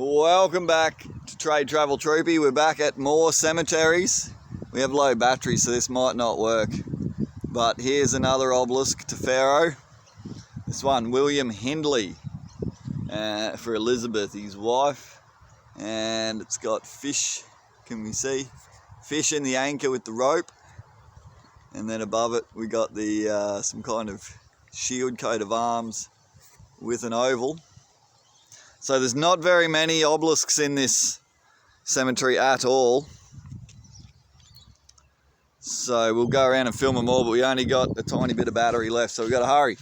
Welcome back to Trade Travel Troopy. We're back at more cemeteries. We have low battery, so this might not work. But here's another obelisk to Pharaoh. This one, William Hindley, for Elizabeth, his wife. And it's got fish, can we see? Fish in the anchor with the rope. And then above it, we got the some kind of shield coat of arms with an oval. So there's not very many obelisks in this cemetery at all. So we'll go around and film them all, but we only got a tiny bit of battery left, so we've got to hurry.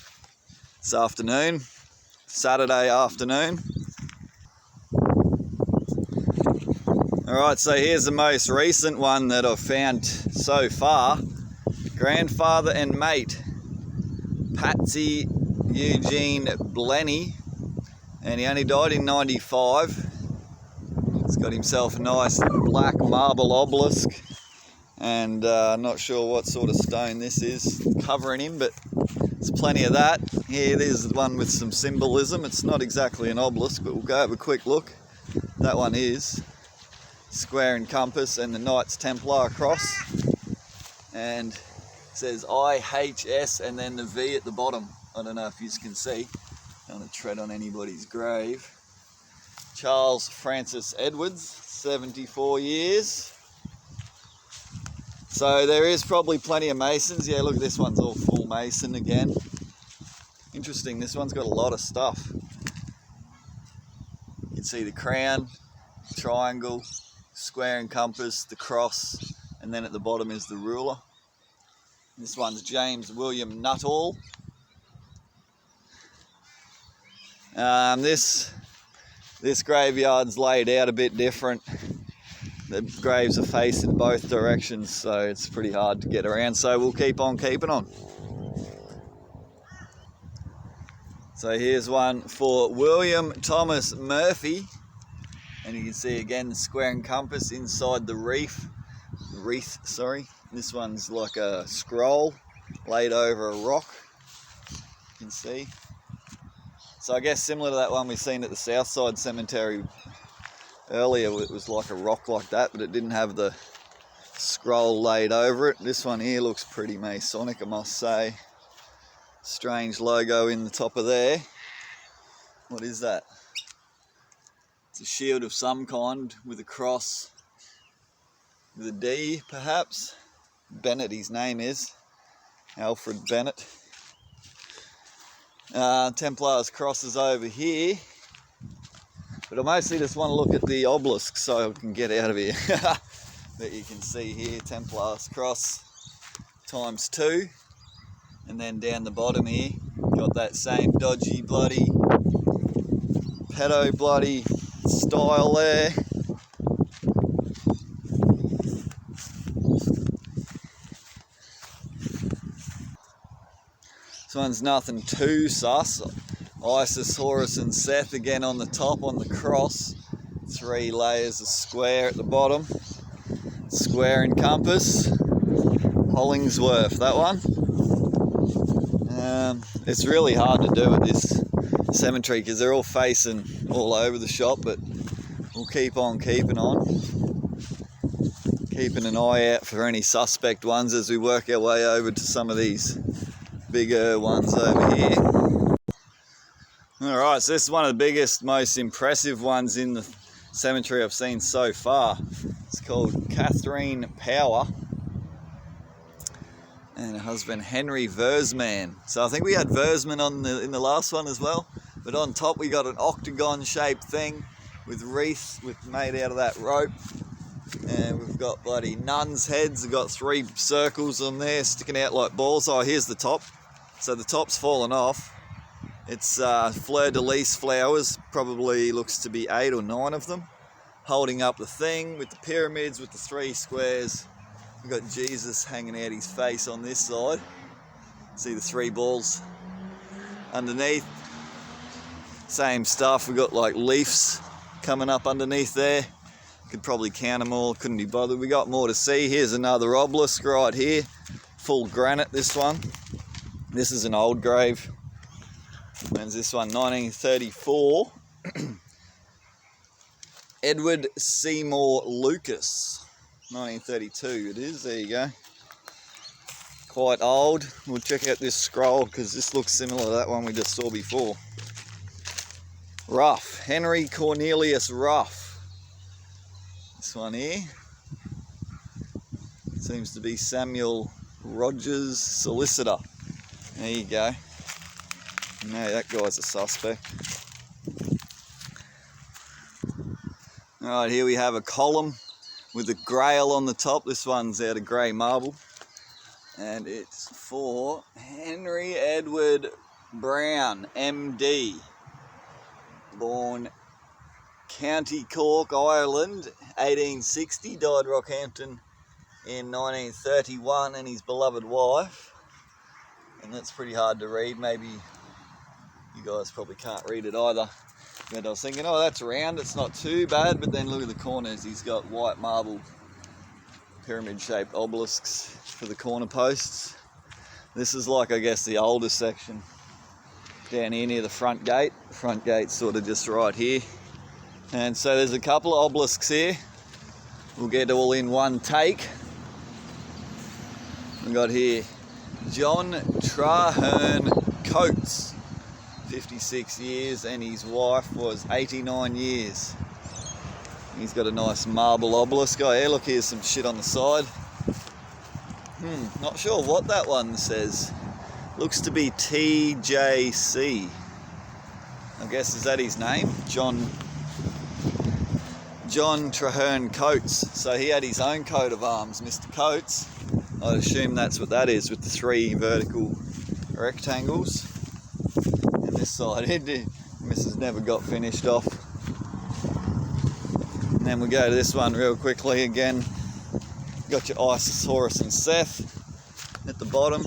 This afternoon, Saturday afternoon. Alright, so here's the most recent one that I've found so far. Grandfather and mate, Patsy Eugene Blenny. And he only died in 95. He's got himself a nice black marble obelisk. And not sure what sort of stone this is covering him, but there's plenty of that. Here, there's one with some symbolism. It's not exactly an obelisk, but we'll go have a quick look. That one is square and compass and the Knights Templar cross. And it says IHS and then the V at the bottom. I don't know if you can see. Don't want to tread on anybody's grave. Charles Francis Edwards, 74 years. So there is probably plenty of masons. Yeah, look, this one's all full mason again. Interesting, this one's got a lot of stuff. You can see the crown, triangle, square and compass, the cross, and then at the bottom is the ruler. This one's James William Nuttall. This graveyard's laid out a bit different. The graves are facing both directions, so it's pretty hard to get around, so we'll keep on keeping on. So here's one for William Thomas Murphy, and you can see again the square and compass inside the wreath. This one's like a scroll laid over a rock, you can see. So I guess similar to that one we've seen at the Southside Cemetery earlier, it was like a rock like that, but it didn't have the scroll laid over it. This one here looks pretty Masonic, I must say. Strange logo in the top of there. What is that? It's a shield of some kind with a cross, with a D perhaps. Bennett, his name is. Alfred Bennett. Templar's crosses over here, but I mostly just want to look at the obelisk so I can get out of here. But you can see here Templar's cross times 2, and then down the bottom here got that same dodgy bloody pedo bloody style there. This one's nothing too sus. Isis, Horus and Seth again on the top on the cross. 3 layers of square at the bottom. Square and compass. Hollingsworth, that one. It's really hard to do at this cemetery because they're all facing all over the shop, but we'll keep on keeping on. Keeping an eye out for any suspect ones as we work our way over to some of these bigger ones over here. Alright, so this is one of the biggest, most impressive ones in the cemetery I've seen so far. It's called Catherine Power and her husband Henry Versman. So I think we had Versman in the last one as well, but on top we got an octagon shaped thing with wreaths made out of that rope. And we've got bloody nuns' heads. We've got 3 circles on there sticking out like balls. Oh, here's the top. So the top's fallen off. It's fleur-de-lis flowers. Probably looks to be 8 or 9 of them. Holding up the thing with the pyramids with the 3 squares. We've got Jesus hanging out his face on this side. See the 3 balls underneath. Same stuff. We've got like leaves coming up underneath there. Could probably count them all, couldn't be bothered. We got more to see. Here's another obelisk right here. Full granite, this one. This is an old grave. When's this one? 1934. Edward Seymour Lucas, 1932 it is, there you go. Quite old. We'll check out this scroll because this looks similar to that one we just saw before. Ruff, Henry Cornelius Ruff. This one here seems to be Samuel Rogers, solicitor. There you go. No, that guy's a suspect. Alright, here we have a column with a grail on the top. This one's out of grey marble. And it's for Henry Edward Brown, MD. Born County Cork, Ireland, 1860. Died Rockhampton in 1931, and his beloved wife. And that's pretty hard to read. Maybe you guys probably can't read it either. But I was thinking, oh, that's round, it's not too bad. But then look at the corners, he's got white marble pyramid-shaped obelisks for the corner posts. This is like, I guess, the oldest section down here near the front gate. The front gate's sort of just right here. And so there's a couple of obelisks here. We'll get all in one take. We've got here John Traherne Coates, 56 years, and his wife was 89 years. He's got a nice marble obelisk. Oh yeah, look, here's some shit on the side. Not sure what that one says. Looks to be TJC. I guess, is that his name? John Traherne Coates. So he had his own coat of arms, Mr. Coates. I'd assume that's what that is, with the 3 vertical rectangles. And this side, Mrs. never got finished off. And then we go to this one real quickly again. Got your Isis, Horus and Seth at the bottom.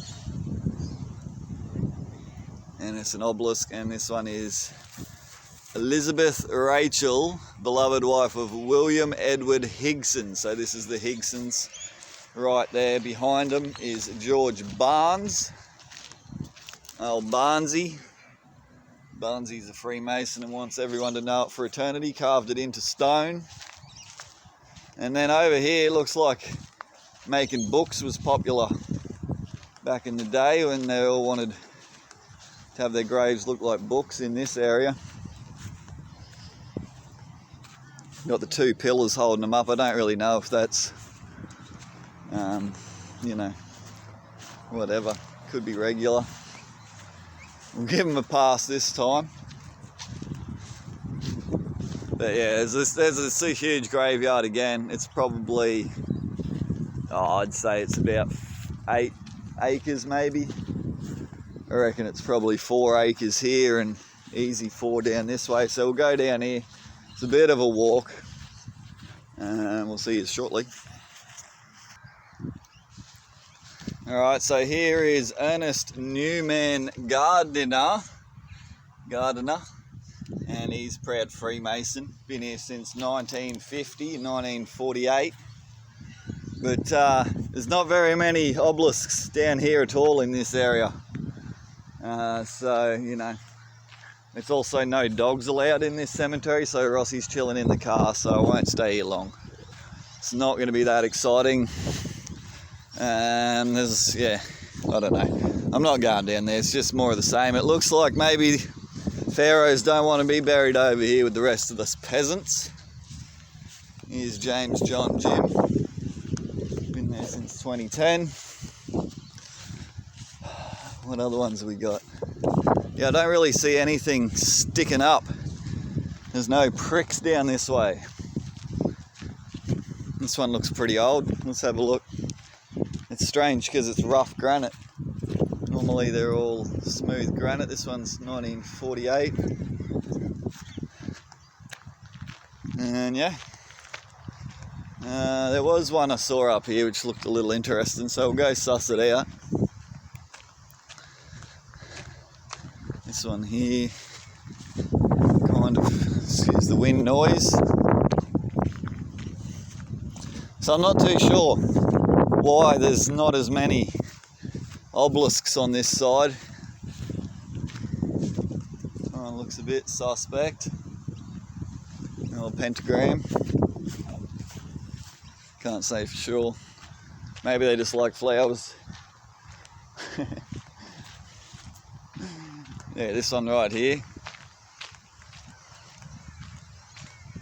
And it's an obelisk, and this one is Elizabeth Rachel, beloved wife of William Edward Higson. So this is the Higsons. Right there behind them is George Barnes. Old Barnesy. Barnesy's a Freemason and wants everyone to know it for eternity. Carved it into stone. And then over here, looks like making books was popular back in the day when they all wanted to have their graves look like books in this area. Got the 2 pillars holding them up. I don't really know if that's, you know, whatever. Could be regular. We'll give them a pass this time. But yeah, there's this huge graveyard again. It's probably, I'd say it's about 8 acres maybe. I reckon it's probably 4 acres here and easy 4 down this way. So we'll go down here. It's a bit of a walk. And we'll see you shortly. Alright, so here is Ernest Newman Gardiner, and he's proud Freemason. Been here since 1950, 1948. But there's not very many obelisks down here at all in this area. So, you know, it's also no dogs allowed in this cemetery, so Rossi's chilling in the car, so I won't stay here long. It's not going to be that exciting. There's, yeah, I don't know. I'm not going down there, it's just more of the same. It looks like maybe pharaohs don't want to be buried over here with the rest of us peasants. Here's James John Jim. Been there since 2010. What other ones have we got? Yeah, I don't really see anything sticking up. There's no pricks down this way. This one looks pretty old. Let's have a look. It's strange because it's rough granite. Normally they're all smooth granite. This one's 1948. And yeah, there was one I saw up here which looked a little interesting, so we'll go suss it out. This one here, kind of, excuse the wind noise. So I'm not too sure why there's not as many obelisks on this side. This one looks a bit suspect. or pentagram. Can't say for sure. Maybe they just like flowers. Yeah, this one right here.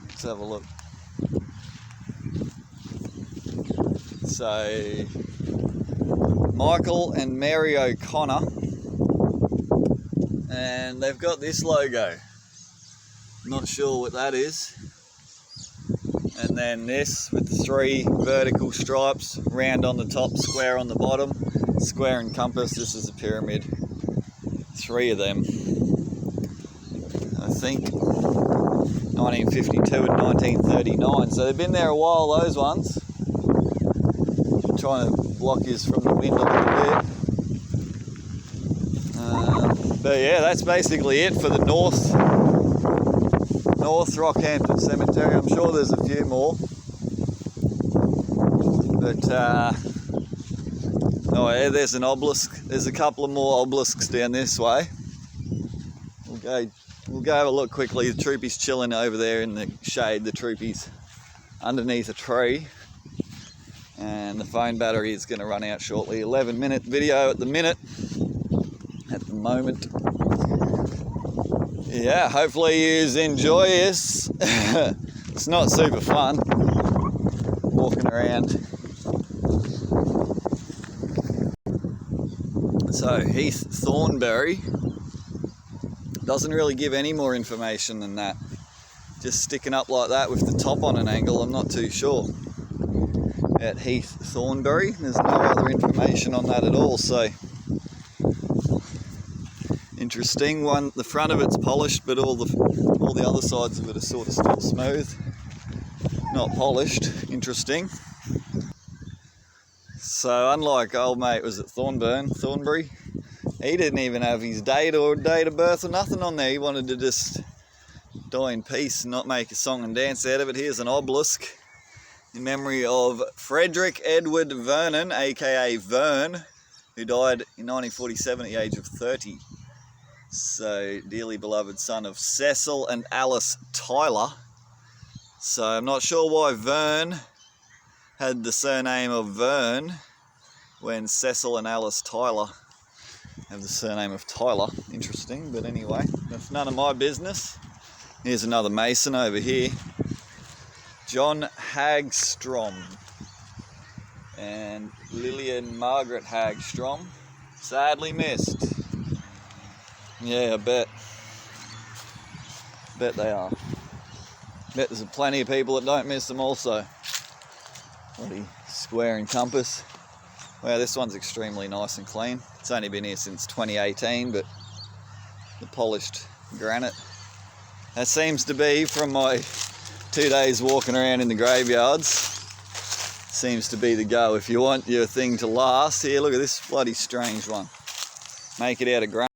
Let's have a look. So, Michael and Mary O'Connor, and they've got this logo. Not sure what that is. And then this with the 3 vertical stripes, round on the top, square on the bottom, square and compass. This is a pyramid. 3 of them. I think 1952 and 1939. So they've been there a while, those ones. I'm trying to block his from the wind a little bit. But yeah, that's basically it for the North Rockhampton Cemetery. I'm sure there's a few more. But, oh yeah, there's an obelisk. There's a couple of more obelisks down this way. We'll go have a look quickly. The troopy's chilling over there in the shade. The troopy's underneath a tree. And the phone battery is going to run out shortly. 11-minute video at the moment. Yeah, hopefully you enjoy this. It's not super fun walking around. So Heath Thornbury doesn't really give any more information than that. Just sticking up like that with the top on an angle, I'm not too sure. At Heath Thornbury, there's no other information on that at all, so interesting. One, the front of it's polished, but all the other sides of it are sort of still smooth, not polished. Interesting. So unlike old mate was at Thornbury, he didn't even have his date of birth or nothing on there. He wanted to just die in peace and not make a song and dance out of it. Here's an obelisk in memory of Frederick Edward Vernon, aka Vern, who died in 1947 at the age of 30. So, dearly beloved son of Cecil and Alice Tyler. So, I'm not sure why Vern had the surname of Vern when Cecil and Alice Tyler have the surname of Tyler. Interesting, but anyway, that's none of my business. Here's another mason over here. John Hagstrom and Lillian Margaret Hagstrom. Sadly missed. Yeah, I bet they are. Bet there's plenty of people that don't miss them also. Bloody square and compass. Wow, this one's extremely nice and clean. It's only been here since 2018, but the polished granite. That seems to be, from my 2 days walking around in the graveyards, seems to be the go. If you want your thing to last, here, look at this bloody strange one. Make it out of granite.